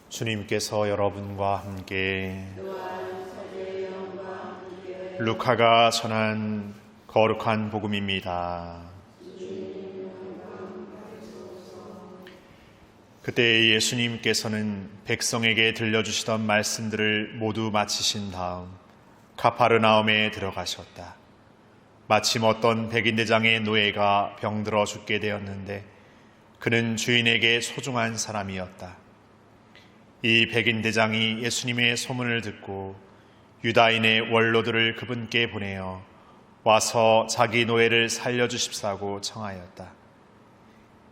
주님께서 여러분과 함께 루카가 전한 거룩한 복음입니다. 그때 예수님께서는 백성에게 들려주시던 말씀들을 모두 마치신 다음 가파르나움에 들어가셨다. 마침 어떤 백인대장의 노예가 병들어 죽게 되었는데 그는 주인에게 소중한 사람이었다. 이 백인대장이 예수님의 소문을 듣고 유다인의 원로들을 그분께 보내어 와서 자기 노예를 살려주십사고 청하였다.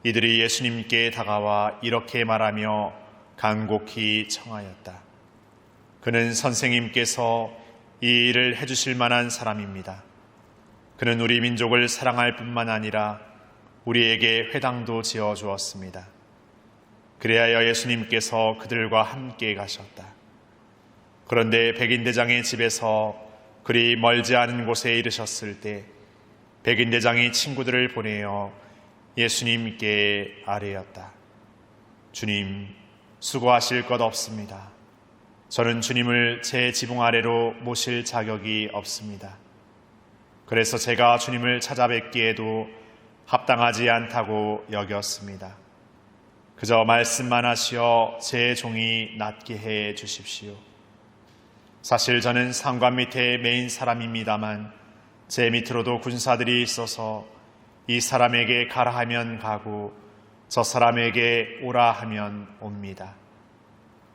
이들이 예수님께 다가와 이렇게 말하며 간곡히 청하였다. 그는 선생님께서 이 일을 해주실 만한 사람입니다. 그는 우리 민족을 사랑할 뿐만 아니라 우리에게 회당도 지어주었습니다. 그리하여 예수님께서 그들과 함께 가셨다. 그런데 백인대장의 집에서 그리 멀지 않은 곳에 이르셨을 때 백인대장이 친구들을 보내어 예수님께 아뢰었다. 주님, 수고하실 것 없습니다. 저는 주님을 제 지붕 아래로 모실 자격이 없습니다. 그래서 제가 주님을 찾아뵙기에도 합당하지 않다고 여겼습니다. 그저 말씀만 하시어 제 종이 낫게 해 주십시오. 사실 저는 상관 밑에 매인 사람입니다만 제 밑으로도 군사들이 있어서 이 사람에게 가라 하면 가고 저 사람에게 오라 하면 옵니다.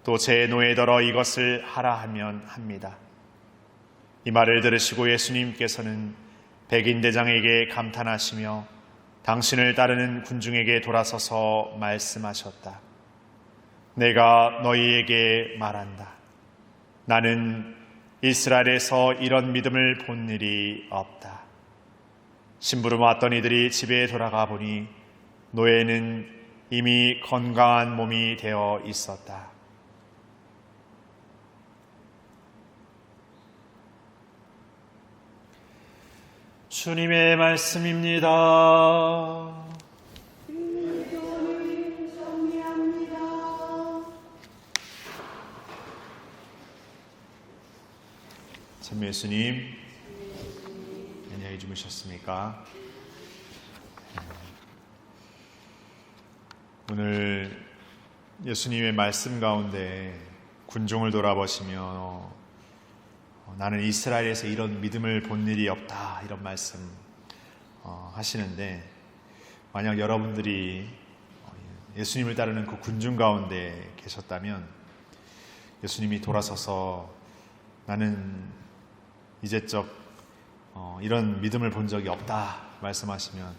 또 제 노예더러 이것을 하라 하면 합니다. 이 말을 들으시고 예수님께서는 백인대장에게 감탄하시며 당신을 따르는 군중에게 돌아서서 말씀하셨다. 내가 너희에게 말한다. 나는 이스라엘에서 이런 믿음을 본 일이 없다. 심부름 왔던 이들이 집에 돌아가 보니 노예는 이미 건강한 몸이 되어 있었다. 주님의 말씀입니다. 참 예수님, 안녕히 주무셨습니까? 오늘 예수님의 말씀 가운데 군중을 돌아보시며 나는 이스라엘에서 이런 믿음을 본 일이 없다 이런 말씀 하시는데, 만약 여러분들이 예수님을 따르는 그 군중 가운데 계셨다면 예수님이 돌아서서 나는 이제적 이런 믿음을 본 적이 없다 말씀하시면,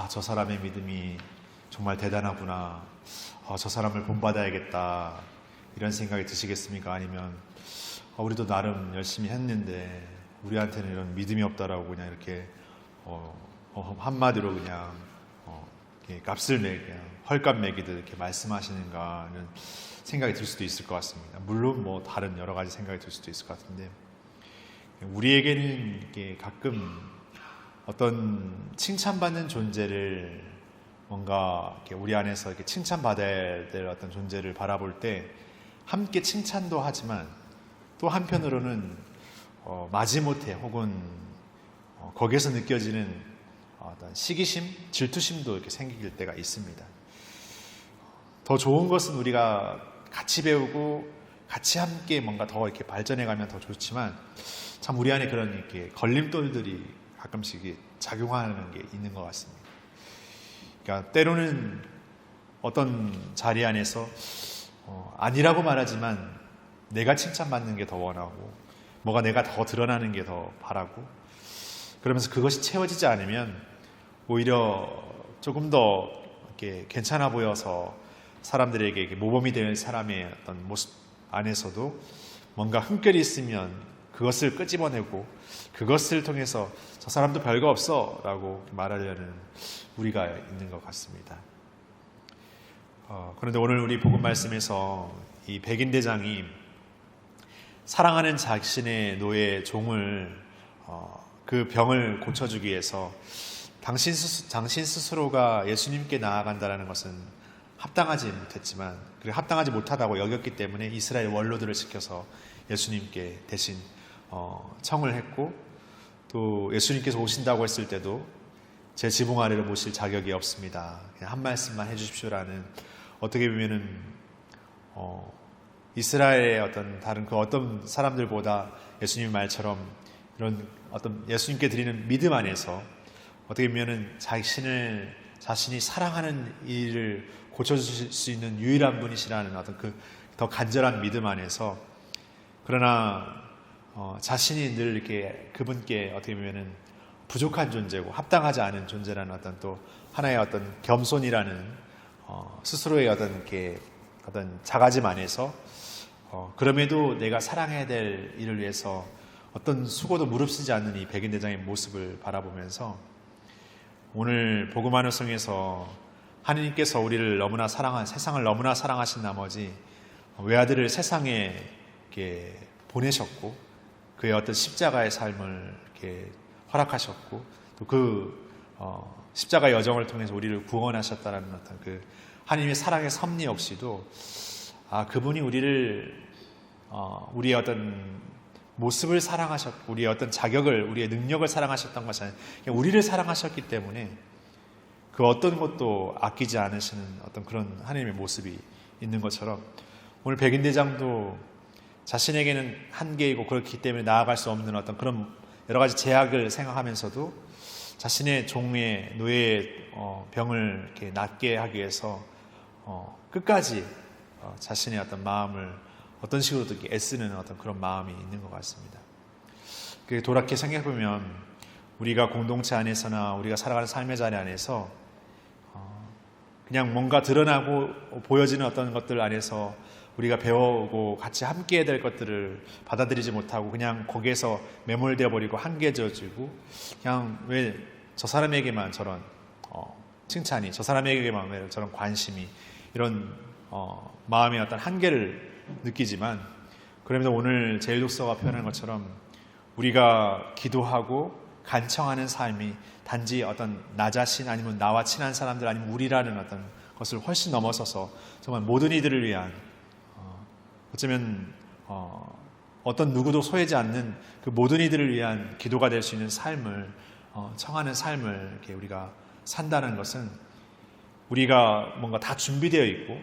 저 사람의 믿음이 정말 대단하구나, 저 사람을 본받아야겠다 이런 생각이 드시겠습니까? 아니면 우리도 나름 열심히 했는데 우리한테는 이런 믿음이 없다라고 그냥 이렇게 한마디로 그냥 이렇게 값을 매기듯 헐값 매기듯 이렇게 말씀하시는가 하는 생각이 들 수도 있을 것 같습니다. 물론 다른 여러 가지 생각이 들 수도 있을 것 같은데, 우리에게는 이렇게 가끔 어떤 칭찬받는 존재를 뭔가 이렇게 우리 안에서 이렇게 칭찬받아야 될 어떤 존재를 바라볼 때 함께 칭찬도 하지만 또 한편으로는 마지못해 혹은 거기에서 느껴지는 어떤 시기심, 질투심도 이렇게 생길 때가 있습니다. 더 좋은 것은 우리가 같이 배우고 같이 함께 뭔가 더 이렇게 발전해가면 더 좋지만, 참 우리 안에 그런 이렇게 걸림돌들이 가끔씩 작용하는 게 있는 것 같습니다. 그러니까 때로는 어떤 자리 안에서 아니라고 말하지만 내가 칭찬받는 게 더 원하고 뭐가 내가 더 드러나는 게 더 바라고, 그러면서 그것이 채워지지 않으면 오히려 조금 더 이렇게 괜찮아 보여서 사람들에게 모범이 되는 사람의 어떤 모습 안에서도 뭔가 흠결이 있으면 그것을 끄집어내고 그것을 통해서 저 사람도 별거 없어 라고 말하려는 우리가 있는 것 같습니다. 그런데 오늘 우리 복음 말씀에서 이 백인대장이 사랑하는 자신의 노예 종을 그 병을 고쳐주기 위해서 당신 스스로가 예수님께 나아간다는 것은 합당하지 못했지만, 그리고 합당하지 못하다고 여겼기 때문에 이스라엘 원로들을 시켜서 예수님께 대신 청을 했고, 또 예수님께서 오신다고 했을 때도 제 지붕 아래로 모실 자격이 없습니다. 그냥 한 말씀만 해주십시오라는, 어떻게 보면은 이스라엘의 어떤 다른 그 어떤 사람들보다 예수님 말처럼 이런 어떤 예수님께 드리는 믿음 안에서 어떻게 보면은 자신이 사랑하는 일을 고쳐주실 수 있는 유일한 분이시라는 어떤 그 더 간절한 믿음 안에서, 그러나 자신이 늘 이렇게 그분께 어떻게 보면은 부족한 존재고 합당하지 않은 존재라는 어떤 또 하나의 어떤 겸손이라는 스스로의 어떤 자가짐 안에서 그럼에도 내가 사랑해야 될 일을 위해서 어떤 수고도 무릅쓰지 않는 이 백인대장의 모습을 바라보면서, 오늘 복음 환호성에서 하느님께서 우리를 너무나 세상을 너무나 사랑하신 나머지 외아들을 세상에 이렇게 보내셨고, 그의 어떤 십자가의 삶을 이렇게 허락하셨고, 또 그 십자가 여정을 통해서 우리를 구원하셨다라는 어떤 그 하나님의 사랑의 섭리 역시도, 그분이 우리의 어떤 모습을 사랑하셨고, 우리의 어떤 자격을, 우리의 능력을 사랑하셨던 것이 아니라 그냥 우리를 사랑하셨기 때문에 그 어떤 것도 아끼지 않으시는 어떤 그런 하나님의 모습이 있는 것처럼, 오늘 백인대장도 자신에게는 한계이고 그렇기 때문에 나아갈 수 없는 어떤 그런 여러 가지 제약을 생각하면서도 자신의 종의 노예의 병을 이렇게 낫게 하기 위해서 끝까지 자신의 어떤 마음을 어떤 식으로도 이렇게 애쓰는 어떤 그런 마음이 있는 것 같습니다. 돌이켜 생각해보면 우리가 공동체 안에서나 우리가 살아가는 삶의 자리 안에서 그냥 뭔가 드러나고 보여지는 어떤 것들 안에서 우리가 배워오고 같이 함께 해야 될 것들을 받아들이지 못하고 그냥 거기에서 매몰되어 버리고 한계져지고, 그냥 왜 저 사람에게만 저런 칭찬이, 저 사람에게만 왜 저런 관심이, 이런 마음의 어떤 한계를 느끼지만, 그러면서 오늘 제1독서가 표현하는 것처럼 우리가 기도하고 간청하는 삶이 단지 어떤 나 자신 아니면 나와 친한 사람들 아니면 우리라는 어떤 것을 훨씬 넘어서서 정말 모든 이들을 위한, 어쩌면 어떤 누구도 소외지 않는 그 모든 이들을 위한 기도가 될 수 있는 삶을 청하는 삶을 이렇게 우리가 산다는 것은, 우리가 뭔가 다 준비되어 있고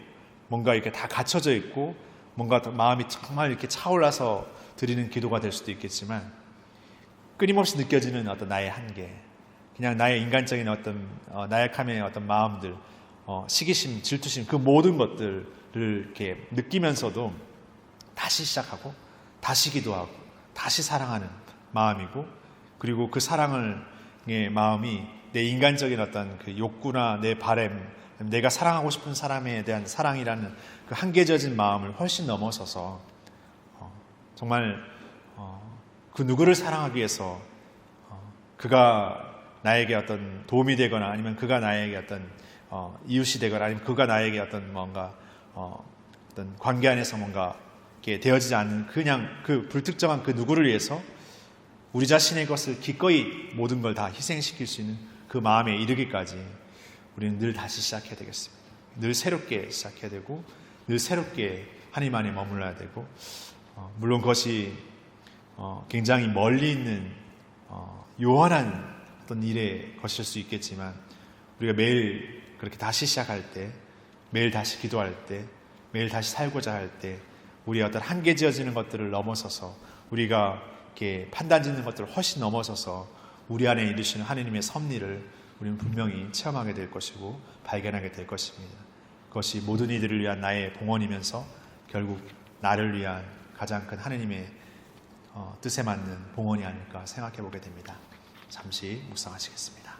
뭔가 이렇게 다 갖춰져 있고 뭔가 마음이 정말 이렇게 차올라서 드리는 기도가 될 수도 있겠지만, 끊임없이 느껴지는 어떤 나의 한계, 그냥 나의 인간적인 어떤 나약함의 어떤 마음들, 시기심, 질투심, 그 모든 것들을 이렇게 느끼면서도 다시 시작하고 다시 기도하고 다시 사랑하는 마음이고, 그리고 그 사랑의 마음이 내 인간적인 어떤 그 욕구나 내 바램, 내가 사랑하고 싶은 사람에 대한 사랑이라는 그 한계져진 마음을 훨씬 넘어서서 정말 그 누구를 사랑하기 위해서 그가 나에게 어떤 도움이 되거나 아니면 그가 나에게 어떤 이웃이 되거나 아니면 그가 나에게 어떤 뭔가 어떤 관계 안에서 뭔가 이렇게 되어지지 않는 그냥 그 불특정한 그 누구를 위해서 우리 자신의 것을 기꺼이 모든 걸 다 희생시킬 수 있는 그 마음에 이르기까지 우리는 늘 다시 시작해야 되겠습니다. 늘 새롭게 시작해야 되고 늘 새롭게 하나님 안에 머물러야 되고, 물론 그것이 굉장히 멀리 있는 요원한 어떤 일의 것일 수 있겠지만, 우리가 매일 그렇게 다시 시작할 때, 매일 다시 기도할 때, 매일 다시 살고자 할 때 우리의 어떤 한계 지어지는 것들을 넘어서서, 우리가 이렇게 판단 짓는 것들을 훨씬 넘어서서 우리 안에 이루시는 하나님의 섭리를 우리는 분명히 체험하게 될 것이고 발견하게 될 것입니다. 그것이 모든 이들을 위한 나의 봉헌이면서 결국 나를 위한 가장 큰 하나님의 뜻에 맞는 봉헌이 아닐까 생각해 보게 됩니다. 잠시 묵상하시겠습니다.